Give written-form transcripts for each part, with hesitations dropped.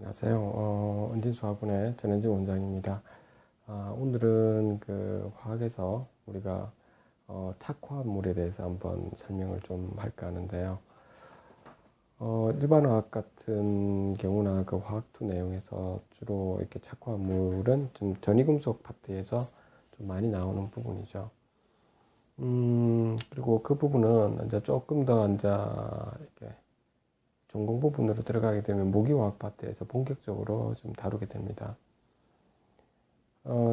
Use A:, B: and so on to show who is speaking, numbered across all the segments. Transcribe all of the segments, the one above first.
A: 안녕하세요. 은진수학원의 전현직 원장입니다. 오늘은 그 화학에서 우리가 착화물에 대해서 한번 설명을 좀 할까 하는데요. 일반 화학 같은 경우나 그 화학투 내용에서 주로 이렇게 착화물은 좀 전이금속 파트에서 좀 많이 나오는 부분이죠. 그리고 그 부분은 이제 조금 더 이제 이렇게 전공 부분으로 들어가게 되면 무기화학 파트에서 본격적으로 좀 다루게 됩니다.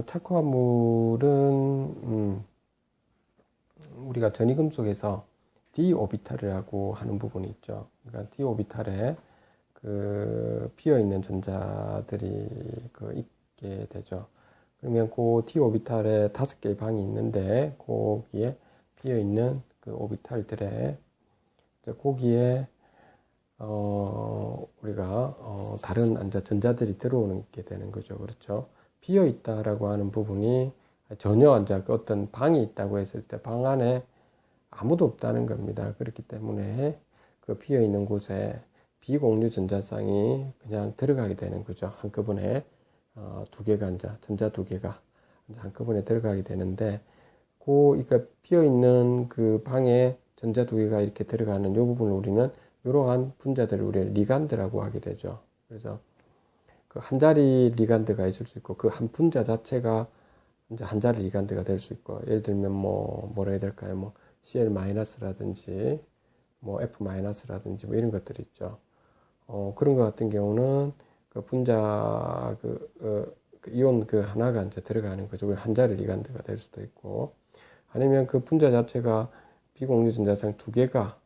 A: 착화물은 우리가 전이금속에서 d 오비탈이라고 하는 부분이 있죠. 그러니까 d 오비탈에 그 비어 있는 전자들이 있게 되죠. 그러면 그 d 오비탈에 5개의 방이 있는데 거기에 비어 있는 그 오비탈들에 거기에 우리가 다른 전자들이 들어오게 되는 거죠. 그렇죠. 비어 있다라고 하는 부분이 전혀 이제 어떤 방이 있다고 했을 때 방 안에 아무도 없다는 겁니다. 그렇기 때문에 그 비어 있는 곳에 비공유 전자쌍이 그냥 들어가게 되는 거죠. 한꺼번에 두 개가 이제 전자 두 개가 이제 한꺼번에 들어가게 되는데 그러니까 비어 있는 그 방에 전자 두 개가 이렇게 들어가는 이 부분을 우리는 이러한 분자들을 우리가 리간드라고 하게 되죠. 그래서 그 한 자리 리간드가 있을 수 있고 그 한 분자 자체가 이제 한 자리 리간드가 될 수 있고, 예를 들면 뭐라 해야 될까요? 뭐 Cl-라든지 뭐 F-라든지 뭐 이런 것들이 있죠. 그런 것 같은 경우는 그 분자 그 이온 그 하나가 이제 들어가는 거죠. 한 자리 리간드가 될 수도 있고, 아니면 그 분자 자체가 비공유 전자쌍 두 개가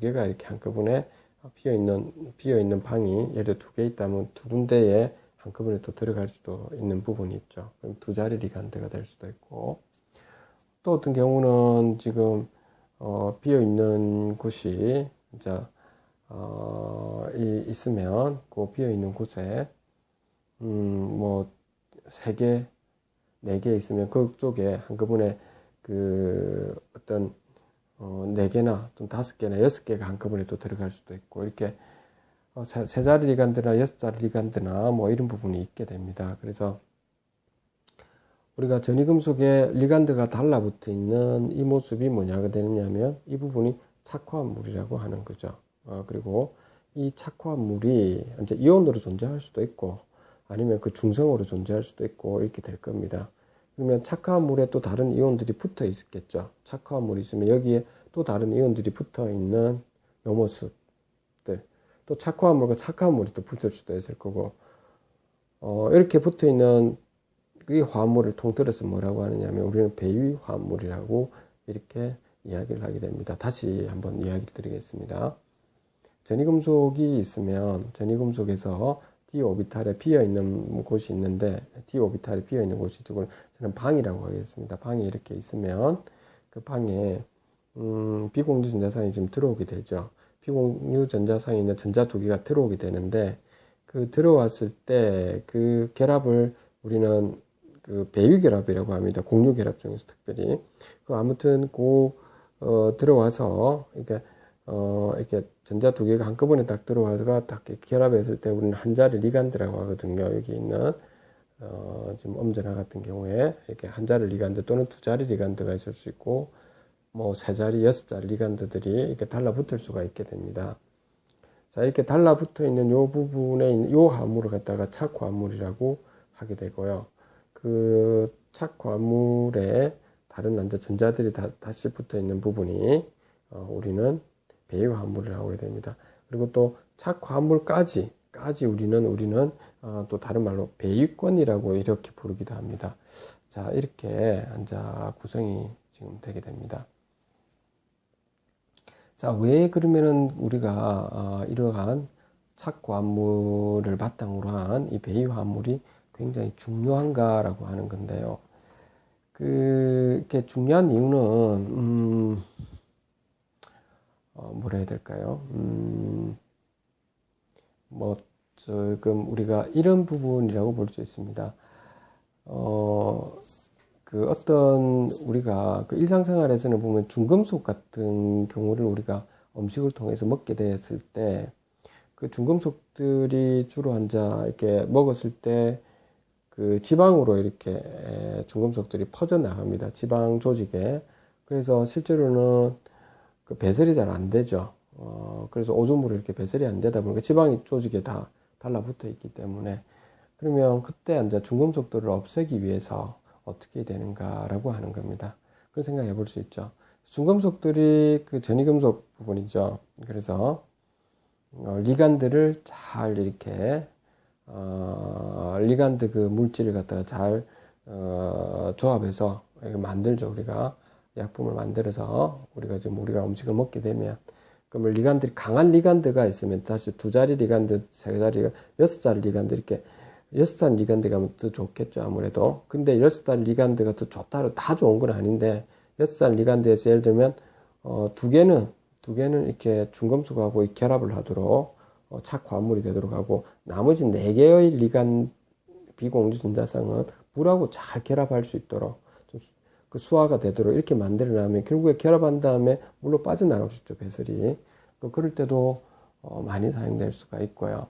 A: 이렇게 한꺼번에 비어있는 방이 예를 들어 두 개 있다면 두 군데에 한꺼번에 또 들어갈 수도 있는 부분이 있죠. 그럼 두 자리 리간드가 될 수도 있고, 또 어떤 경우는 지금 비어있는 곳이 이제 있으면 그 비어있는 곳에 뭐 세 개, 네 개 있으면 그쪽에 한꺼번에 그 어떤 네 개나 좀 다섯 개나 여섯 개가 한꺼번에 또 들어갈 수도 있고, 이렇게 세 자리 리간드나 여섯 자리 리간드나 뭐 이런 부분이 있게 됩니다. 그래서 우리가 전이금속에 리간드가 달라붙어 있는 이 모습이 뭐냐가 되느냐면 이 부분이 착화물이라고 하는 거죠. 그리고 이 착화물이 이제 이온으로 존재할 수도 있고 아니면 그 중성으로 존재할 수도 있고 이렇게 될 겁니다. 그러면 착화물에 또 다른 이온들이 붙어 있겠죠. 착화물이 있으면 여기에 또 다른 이온들이 붙어 있는 요 모습들, 또 착화물과 착화물이 또 붙을 수도 있을 거고, 이렇게 붙어 있는 이 화합물을 통틀어서 뭐라고 하느냐면 우리는 배위 화합물이라고 이렇게 이야기를 하게 됩니다. 다시 한번 이야기를 드리겠습니다. 전이금속이 있으면 전이금속에서 d 오비탈에 비어 있는 곳이 있는데, d 오비탈에 비어 있는 곳이 저는 방이라고 하겠습니다. 방이 이렇게 있으면 그 방에 비공유 전자상이 지금 들어오게 되죠. 비공유 전자상에 있는 전자 두 개가 들어오게 되는데, 그 들어왔을 때 그 결합을 우리는 그 배위 결합이라고 합니다. 공유 결합 중에서 특별히 아무튼 들어와서 이렇게 전자 두 개가 한꺼번에 딱 들어와서 딱 결합했을 때 우리는 한 자리 리간드라고 하거든요. 여기 있는 지금 엄전화 같은 경우에 이렇게 한 자리 리간드 또는 두 자리 리간드가 있을 수 있고, 뭐 세 자리, 여섯 자리 리간드들이 이렇게 달라붙을 수가 있게 됩니다. 자, 이렇게 달라붙어 있는 요 부분에 있는 요 화합물을 갖다가 착화물이라고 하게 되고요. 그 착화물에 다른 남자 전자들이 다시 붙어 있는 부분이 우리는 배유화합물이라고 하게 됩니다. 그리고 또 착화물까지 우리는 또 다른 말로 배유권이라고 이렇게 부르기도 합니다. 자, 이렇게 구성이 지금 되게 됩니다. 자, 왜 그러면은 우리가 이러한 착화물을 바탕으로 한 이 배유화합물이 굉장히 중요한가라고 하는 건데요. 이렇게 중요한 이유는 뭐라 해야 될까요? 조금 우리가 이런 부분이라고 볼 수 있습니다. 우리가 그 일상생활에서는 보면 중금속 같은 경우를 우리가 음식을 통해서 먹게 되었을 때 그 중금속들이 주로 이렇게 먹었을 때 그 지방으로 이렇게 중금속들이 퍼져 나갑니다. 지방 조직에. 그래서 실제로는 그 배설이 잘 안 되죠. 그래서 오줌으로 이렇게 배설이 안 되다 보니까 지방 조직에 다 달라붙어 있기 때문에, 그러면 그때 이제 중금속들을 없애기 위해서 어떻게 되는가라고 하는 겁니다. 그런 생각해 볼 수 있죠. 중금속들이 그 전이금속 부분이죠. 그래서 리간드를 잘 이렇게 리간드 그 물질을 갖다가 잘 조합해서 만들죠. 우리가 약품을 만들어서 우리가 음식을 먹게 되면, 그러면 리간들이 강한 리간드가 있으면 다시 2자리 리간드, 3자리, 6자리 리간드, 이렇게 6자리 리간드가 더 좋겠죠, 아무래도. 근데 6자리 리간드가 더 좋다로 다 좋은 건 아닌데, 6자리 리간드에서 예를 들면 2개는 이렇게 중금속하고 결합을 하도록 착화합물이 되도록 하고, 나머지 4개의 리간 비공유 전자쌍은 물하고 잘 결합할 수 있도록 그 수화가 되도록 이렇게 만들어내면 결국에 결합한 다음에 물로 빠져나갈 수 있죠, 배설이. 그럴 때도 많이 사용될 수가 있고요.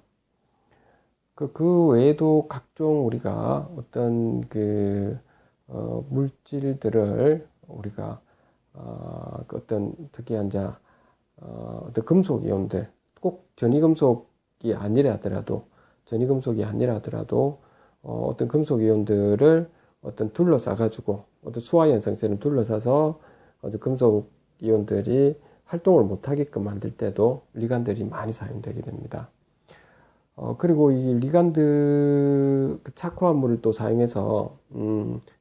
A: 그 외에도 각종 우리가 어떤 물질들을 우리가 그 어떤 특이한 어떤 금속 이온들, 꼭 전이금속이 아니라더라도 어떤 금속 이온들을 둘러싸 가지고 어떤 수화 현상처럼 둘러싸서 금속 이온들이 활동을 못하게끔 만들 때도 리간들이 많이 사용되게 됩니다. 그리고 이 리간드 그 착화합물을 또 사용해서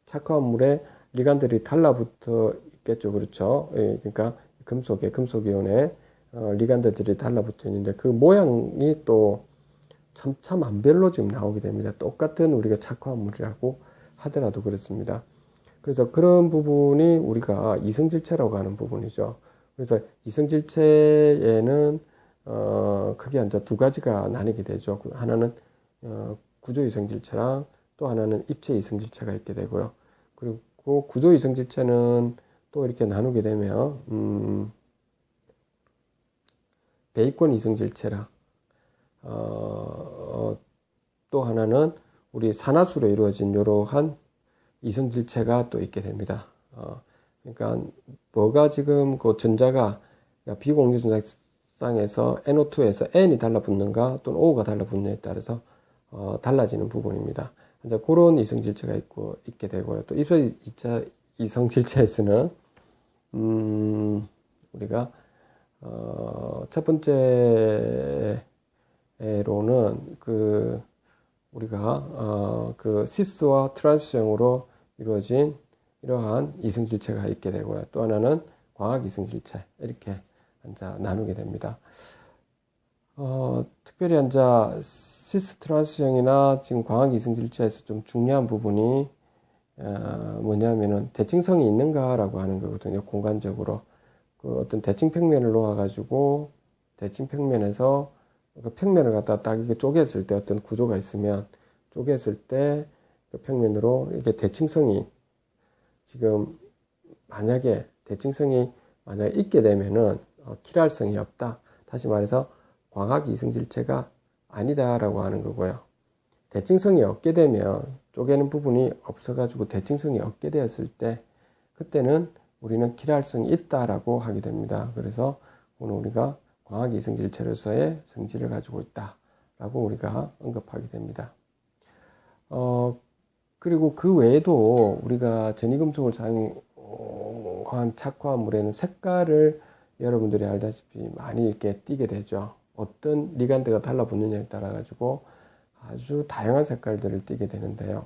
A: 착화합물에 리간들이 달라붙어 있겠죠, 그렇죠? 예, 그러니까 금속 이온에 리간드들이 달라붙어 있는데 그 모양이 또 참 안별로 지금 나오게 됩니다. 똑같은 우리가 착화합물이라고 하더라도 그렇습니다. 그래서 그런 부분이 우리가 이성질체라고 하는 부분이죠. 그래서 이성질체에는 크게 2가지가 나뉘게 되죠. 하나는 구조 이성질체랑 또 하나는 입체 이성질체가 있게 되고요. 그리고 구조 이성질체는 또 이렇게 나누게 되면 베이컨 이성질체랑 또 하나는 우리 산화수로 이루어진 이러한 이성질체가 또 있게 됩니다. 그러니까 뭐가 지금 그 전자가 비공유 전자쌍에서 NO2에서 N이 달라붙는가 또는 O가 달라붙느냐에 따라서 달라지는 부분입니다. 이제 그런 이성질체가 있게 되고요. 또 입체 이성질체에서는 우리가 첫 번째로는 우리가 시스와 트란스형으로 이루어진 이러한 이성질체가 있게 되고요. 또 하나는 광학 이성질체, 이렇게 나누게 됩니다. 특별히 시스 트란스형이나 지금 광학 이성질체에서 좀 중요한 부분이 뭐냐면은 대칭성이 있는가라고 하는 거거든요. 공간적으로 어떤 대칭 평면을 놓아가지고 대칭 평면에서 그 평면을 갖다 딱 이렇게 쪼갰을 때 어떤 구조가 있으면 쪼갰을 때 그 평면으로 이게 대칭성이 지금 만약에 있게 되면은 킬할성이 없다. 다시 말해서 광학 이성질체가 아니다라고 하는 거고요. 대칭성이 없게 되면 쪼개는 부분이 없어가지고 대칭성이 없게 되었을 때 그때는 우리는 킬할성이 있다라고 하게 됩니다. 그래서 오늘 우리가 광학 이성질체로서의 성질을 가지고 있다라고 우리가 언급하게 됩니다. 그리고 그 외에도 우리가 전이금속을 사용한 착화물에는 색깔을 여러분들이 알다시피 많이 이렇게 띠게 되죠. 어떤 리간드가 달라붙느냐에 따라 가지고 아주 다양한 색깔들을 띠게 되는데요.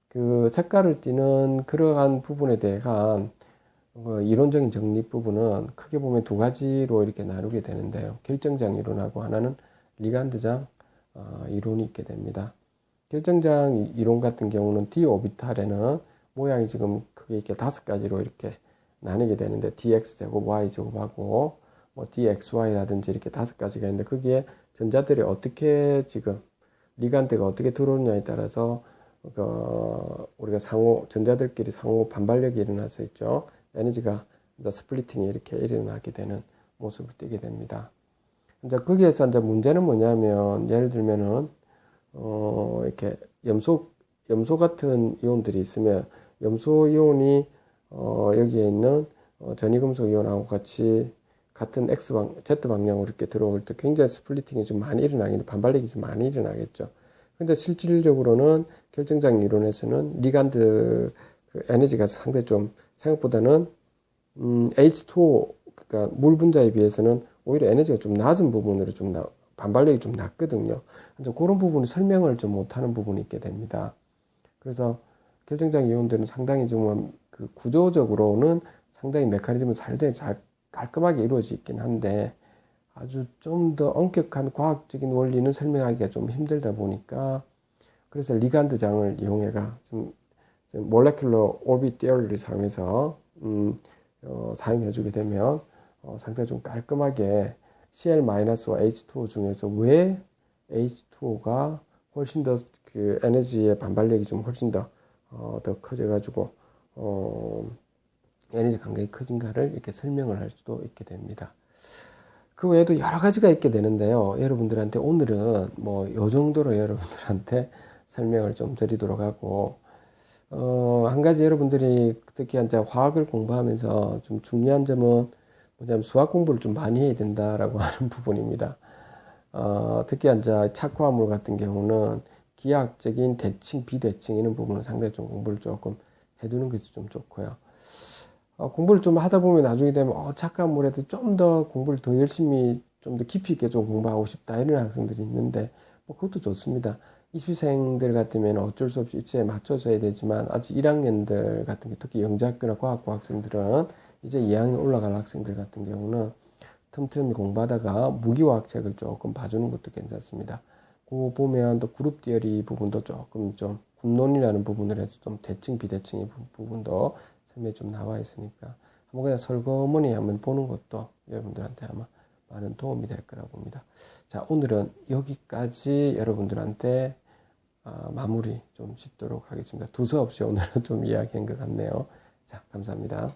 A: 그 색깔을 띠는 그러한 부분에 대한 이론적인 정립 부분은 크게 보면 2가지로 이렇게 나누게 되는데요. 결정장 이론하고 하나는 리간드장 이론이 있게 됩니다. 결정장 이론 같은 경우는 d 오비탈에는 모양이 지금 크게 이렇게 5가지로 이렇게 나뉘게 되는데 dx제곱, y제곱하고 뭐 dxy라든지 이렇게 5가지가 있는데 거기에 전자들이 어떻게 지금 리간드가 어떻게 들어오느냐에 따라서 우리가 전자들끼리 상호 반발력이 일어날 수 있죠. 에너지가 스플리팅이 이렇게 일어나게 되는 모습을 띠게 됩니다. 이제 거기에서 이제 문제는 뭐냐면, 예를 들면은, 이렇게 염소 같은 이온들이 있으면, 염소 이온이, 여기에 있는, 전이금속 이온하고 같이 같은 Z 방향으로 이렇게 들어올 때 굉장히 스플리팅이 좀 많이 일어나겠죠. 반발력이 좀 많이 일어나겠죠. 근데 실질적으로는 결정장 이론에서는 리간드 그 에너지가 상당히 좀 생각보다는 H2O 그러니까 물 분자에 비해서는 오히려 에너지가 좀 낮은 부분으로 반발력이 좀 낮거든요. 그래서 그런 부분을 설명을 좀 못하는 부분이 있게 됩니다. 그래서 결정장 이온들은 상당히 좀 그 구조적으로는 상당히 메커니즘은 잘 깔끔하게 이루어져 있긴 한데 아주 좀 더 엄격한 과학적인 원리는 설명하기가 좀 힘들다 보니까 그래서 리간드장을 이용해가 좀 몰레큘러 오비트 디어리를 사용해서 사용해주게 되면 상당히 좀 깔끔하게 Cl-와 H2O 중에서 왜 H2O가 훨씬 더 그 에너지의 반발력이 좀 훨씬 더 커져가지고 에너지 감각이 커진가를 이렇게 설명을 할 수도 있게 됩니다. 그 외에도 여러 가지가 있게 되는데요. 여러분들한테 오늘은 뭐 요 정도로 여러분들한테 설명을 좀 드리도록 하고 한 가지 여러분들이 특히 이제 화학을 공부하면서 좀 중요한 점은 뭐냐면 수학 공부를 좀 많이 해야 된다라고 하는 부분입니다. 특히 이제 착화물 같은 경우는 기하학적인 대칭, 비대칭 이런 부분은 상당히 좀 공부를 조금 해두는 것이 좀 좋고요. 공부를 좀 하다 보면 나중에 되면 착화물에도 좀 더 공부를 더 열심히 좀 더 깊이 있게 좀 공부하고 싶다 이런 학생들이 있는데 뭐 그것도 좋습니다. 입시생들 같으면 어쩔 수 없이 입시에 맞춰져야 되지만 아직 1학년들 같은 게 특히 영재학교나 과학부 학생들은 이제 2학년 올라갈 학생들 같은 경우는 틈틈이 공부하다가 무기화학책을 조금 봐주는 것도 괜찮습니다. 그거 보면 또 그룹 디어리 부분도 조금 좀 군론이라는 부분을 해서 좀 대칭 비대칭의 부분도 설명이 좀 나와 있으니까 한번 그냥 설거머니 한번 보는 것도 여러분들한테 아마 많은 도움이 될 거라고 봅니다. 자, 오늘은 여기까지 여러분들한테 마무리 좀 짓도록 하겠습니다. 두서없이 오늘은 좀 이야기한 것 같네요. 자, 감사합니다.